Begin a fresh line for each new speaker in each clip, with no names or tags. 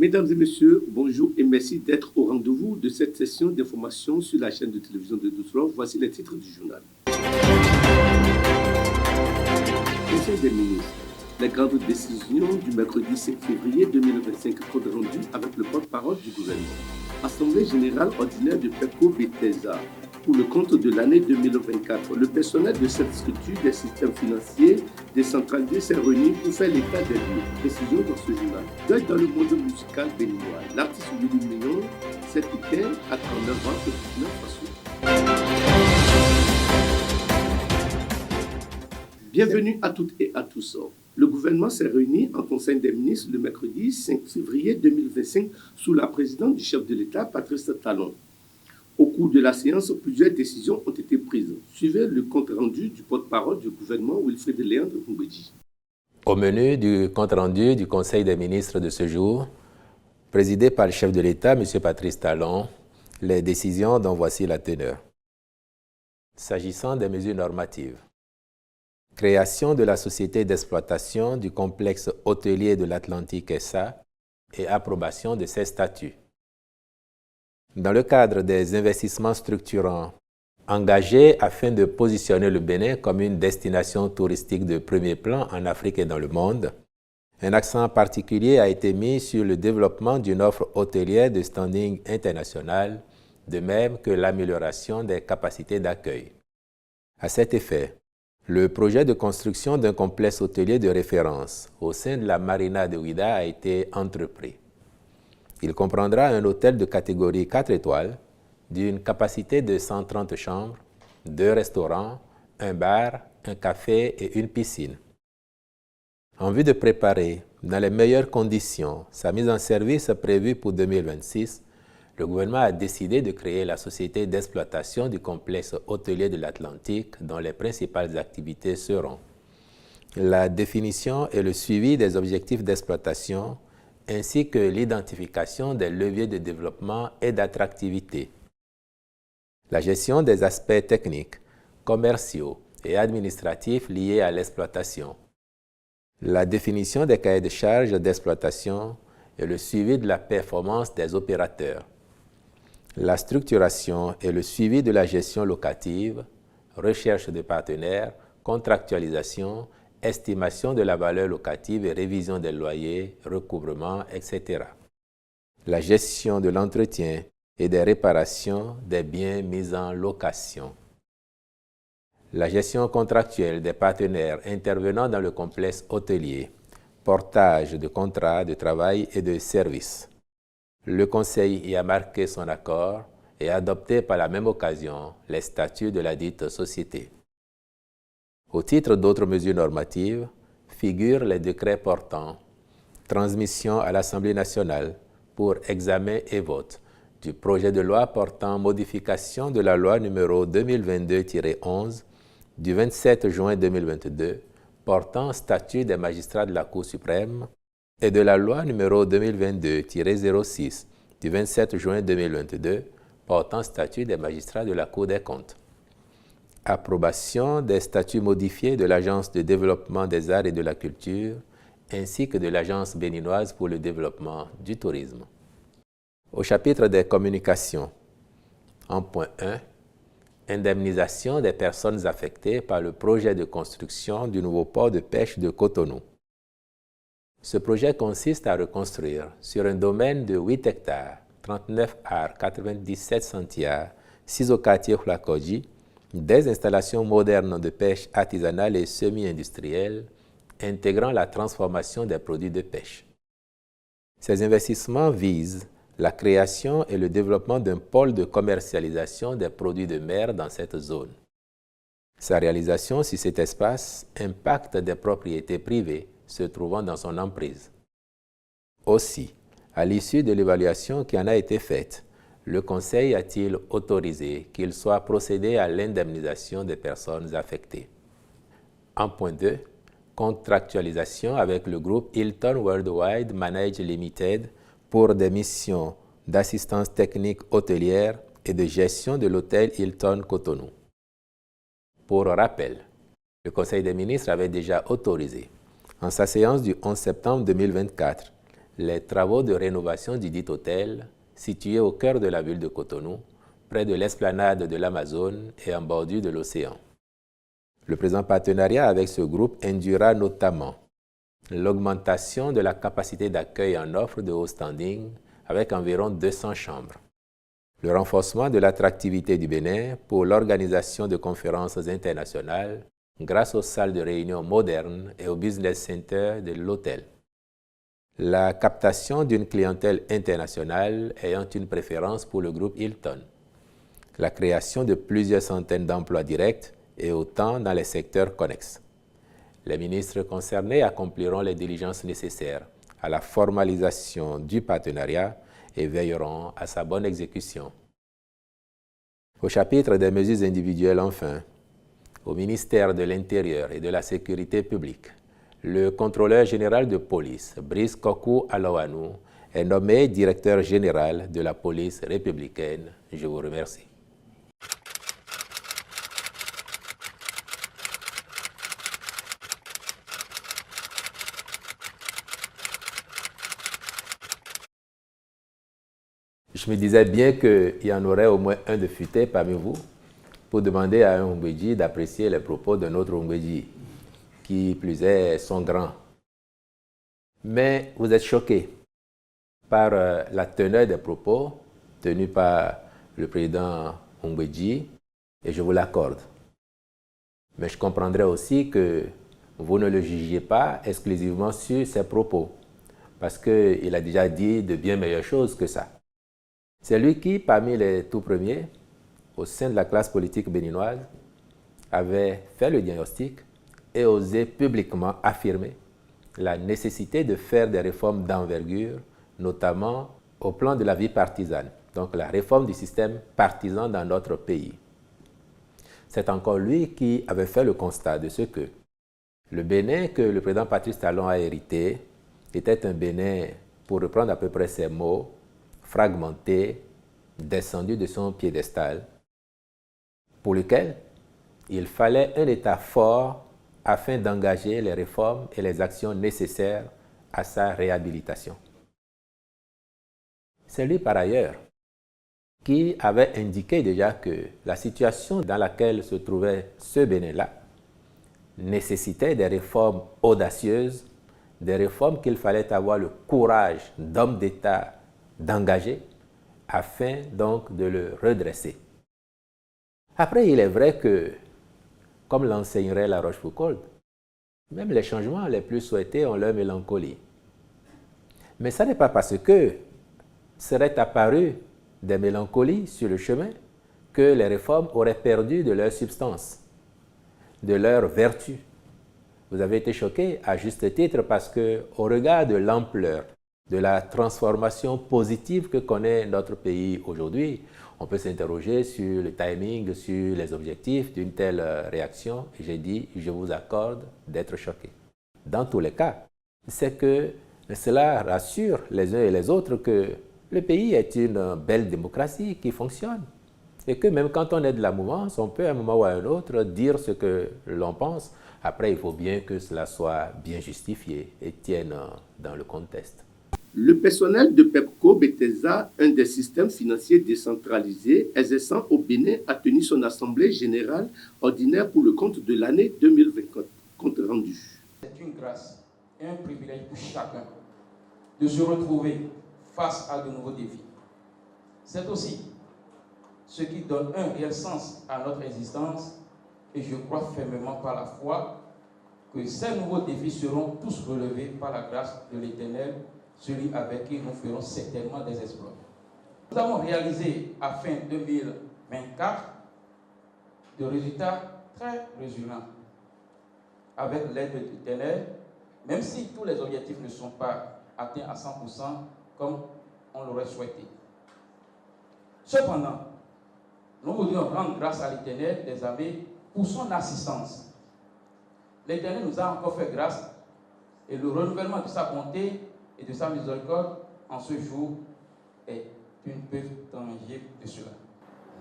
Mesdames et messieurs, bonjour et merci d'être au rendez-vous de cette session d'information sur la chaîne de télévision de Douceur. Voici les titres du journal. Conseil des ministres. Les grandes décisions du mercredi 5 février 2025 compte rendu avec le porte-parole du gouvernement. Assemblée générale ordinaire de PECO Bethesda. Pour le compte de l'année 2024, le personnel de cette structure des systèmes financiers décentralisés s'est réuni pour faire l'état des lieux. Précision dans ce journal. Deuil dans le monde musical béninois. L'artiste Willy Mignon cet week-end à 39 ans au Burkina Faso. Bienvenue à toutes et à tous. Le gouvernement s'est réuni en Conseil des ministres le mercredi 5 février 2025 sous la présidence du chef de l'État, Patrice Talon. Au cours de la séance, plusieurs décisions ont été prises. Suivez le compte-rendu du porte-parole du gouvernement, Wilfred Léandre Mbedji.
Au menu du compte-rendu du Conseil des ministres de ce jour, présidé par le chef de l'État, M. Patrice Talon, les décisions dont voici la teneur. S'agissant des mesures normatives, création de la société d'exploitation du complexe hôtelier de l'Atlantique SA et approbation de ses statuts. Dans le cadre des investissements structurants engagés afin de positionner le Bénin comme une destination touristique de premier plan en Afrique et dans le monde, un accent particulier a été mis sur le développement d'une offre hôtelière de standing international, de même que l'amélioration des capacités d'accueil. À cet effet, le projet de construction d'un complexe hôtelier de référence au sein de la marina de Ouidah a été entrepris. Il comprendra un hôtel de catégorie 4 étoiles d'une capacité de 130 chambres, 2 restaurants, un bar, un café et une piscine. En vue de préparer dans les meilleures conditions sa mise en service prévue pour 2026, le gouvernement a décidé de créer la société d'exploitation du complexe hôtelier de l'Atlantique dont les principales activités seront la définition et le suivi des objectifs d'exploitation ainsi que l'identification des leviers de développement et d'attractivité. La gestion des aspects techniques, commerciaux et administratifs liés à l'exploitation. La définition des cahiers de charges d'exploitation et le suivi de la performance des opérateurs. La structuration et le suivi de la gestion locative, recherche de partenaires, contractualisation, estimation de la valeur locative et révision des loyers, recouvrement, etc. La gestion de l'entretien et des réparations des biens mis en location. La gestion contractuelle des partenaires intervenant dans le complexe hôtelier, portage de contrats de travail et de services. Le Conseil y a marqué son accord et a adopté par la même occasion les statuts de la dite société. Au titre d'autres mesures normatives, figurent les décrets portant transmission à l'Assemblée nationale pour examen et vote du projet de loi portant modification de la loi numéro 2022-11 du 27 juin 2022 portant statut des magistrats de la Cour suprême et de la loi numéro 2022-06 du 27 juin 2022 portant statut des magistrats de la Cour des comptes. Approbation des statuts modifiés de l'Agence de développement des arts et de la culture, ainsi que de l'Agence béninoise pour le développement du tourisme. Au chapitre des communications, en point 1, indemnisation des personnes affectées par le projet de construction du nouveau port de pêche de Cotonou. Ce projet consiste à reconstruire sur un domaine de 8 hectares, 39 ar, 97 centiares, 6 au quartier Flakodji, des installations modernes de pêche artisanale et semi-industrielle intégrant la transformation des produits de pêche. Ces investissements visent la création et le développement d'un pôle de commercialisation des produits de mer dans cette zone. Sa réalisation sur cet espace impacte des propriétés privées se trouvant dans son emprise. Aussi, à l'issue de l'évaluation qui en a été faite, le Conseil a-t-il autorisé qu'il soit procédé à l'indemnisation des personnes affectées. En point 2, contractualisation avec le groupe Hilton Worldwide Managed Limited pour des missions d'assistance technique hôtelière et de gestion de l'hôtel Hilton Cotonou. Pour rappel, le Conseil des ministres avait déjà autorisé, en sa séance du 11 septembre 2024, les travaux de rénovation du dit hôtel, situé au cœur de la ville de Cotonou, près de l'esplanade de l'Amazone et en bordure de l'océan. Le présent partenariat avec ce groupe induira notamment l'augmentation de la capacité d'accueil en offre de haut standing avec environ 200 chambres, le renforcement de l'attractivité du Bénin pour l'organisation de conférences internationales grâce aux salles de réunion modernes et au business center de l'hôtel, la captation d'une clientèle internationale ayant une préférence pour le groupe Hilton, la création de plusieurs centaines d'emplois directs et autant dans les secteurs connexes. Les ministres concernés accompliront les diligences nécessaires à la formalisation du partenariat et veilleront à sa bonne exécution. Au chapitre des mesures individuelles, enfin, au ministère de l'Intérieur et de la Sécurité publique, le contrôleur général de police, Brice Kokou Alawanou, est nommé directeur général de la police républicaine. Je vous remercie. Je me disais bien qu'il y en aurait au moins un de futé parmi vous pour demander à un Hongweji d'apprécier les propos d'un autre Hongweji, qui plus est sont grands. Mais vous êtes choqués par la teneur des propos tenus par le président Hongweji, et je vous l'accorde. Mais je comprendrais aussi que vous ne le jugiez pas exclusivement sur ses propos, parce qu'il a déjà dit de bien meilleures choses que ça. C'est lui qui, parmi les tout premiers, au sein de la classe politique béninoise, avait fait le diagnostic et osé publiquement affirmer la nécessité de faire des réformes d'envergure, notamment au plan de la vie partisane, donc la réforme du système partisan dans notre pays. C'est encore lui qui avait fait le constat de ce que le Bénin que le président Patrice Talon a hérité était un Bénin, pour reprendre à peu près ses mots, fragmenté, descendu de son piédestal, pour lequel il fallait un État fort afin d'engager les réformes et les actions nécessaires à sa réhabilitation. C'est lui, par ailleurs, qui avait indiqué déjà que la situation dans laquelle se trouvait ce Bénin-là nécessitait des réformes audacieuses, des réformes qu'il fallait avoir le courage d'homme d'État d'engager afin donc de le redresser. Après, il est vrai que, comme l'enseignerait La Rochefoucauld, même les changements les plus souhaités ont leur mélancolie. Mais ça n'est pas parce que seraient apparues des mélancolies sur le chemin que les réformes auraient perdu de leur substance, de leur vertu. Vous avez été choqués à juste titre parce que, au regard de l'ampleur de la transformation positive que connaît notre pays aujourd'hui, on peut s'interroger sur le timing, sur les objectifs d'une telle réaction. J'ai dit, je vous accorde d'être choqué. Dans tous les cas, c'est que cela rassure les uns et les autres que le pays est une belle démocratie qui fonctionne. Et que même quand on est de la mouvance, on peut à un moment ou à un autre dire ce que l'on pense. Après, il faut bien que cela soit bien justifié et tienne dans le contexte.
Le personnel de Pepco Bethesda, un des systèmes financiers décentralisés exerçant au Bénin, a tenu son assemblée générale ordinaire pour le compte de l'année 2024. Compte rendu.
C'est une grâce et un privilège pour chacun de se retrouver face à de nouveaux défis. C'est aussi ce qui donne un réel sens à notre existence et je crois fermement par la foi que ces nouveaux défis seront tous relevés par la grâce de l'Éternel, celui avec qui nous ferons certainement des exploits. Nous avons réalisé à fin 2024 de résultats très résultats avec l'aide de l'Éternel, même si tous les objectifs ne sont pas atteints à 100% comme on l'aurait souhaité. Cependant, nous voudrions rendre grâce à l'Éternel des armées pour son assistance. L'Éternel nous a encore fait grâce et le renouvellement de sa bonté et de sa miséricorde en ce jour est une preuve tangible de cela.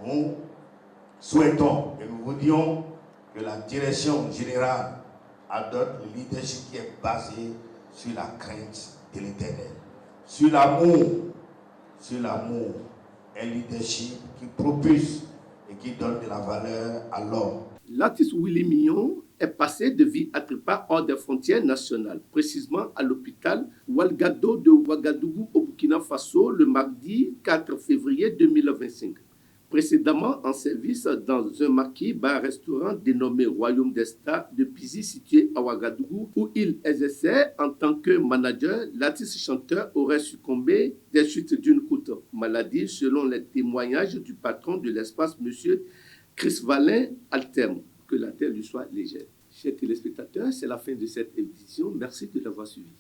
Nous souhaitons et nous voulions que la direction générale adopte le leadership qui est basé sur la crainte de l'Éternel. sur l'amour, un leadership qui propulse et qui donne de la valeur à l'homme.
L'artiste Willy Mignon est passé de vie à trépas hors des frontières nationales, précisément à l'hôpital Ouagadougou de Ouagadougou au Burkina Faso le mardi 4 février 2025. Précédemment en service dans un marquis bar-restaurant dénommé Royaume des Stars de Pizi situé à Ouagadougou où il exerçait en tant que manager, l'artiste chanteur aurait succombé des suites d'une courte maladie selon les témoignages du patron de l'espace, M. Chris Valin Alterme. Que la terre lui soit légère. Chers téléspectateurs, c'est la fin de cette édition. Merci de l'avoir suivi.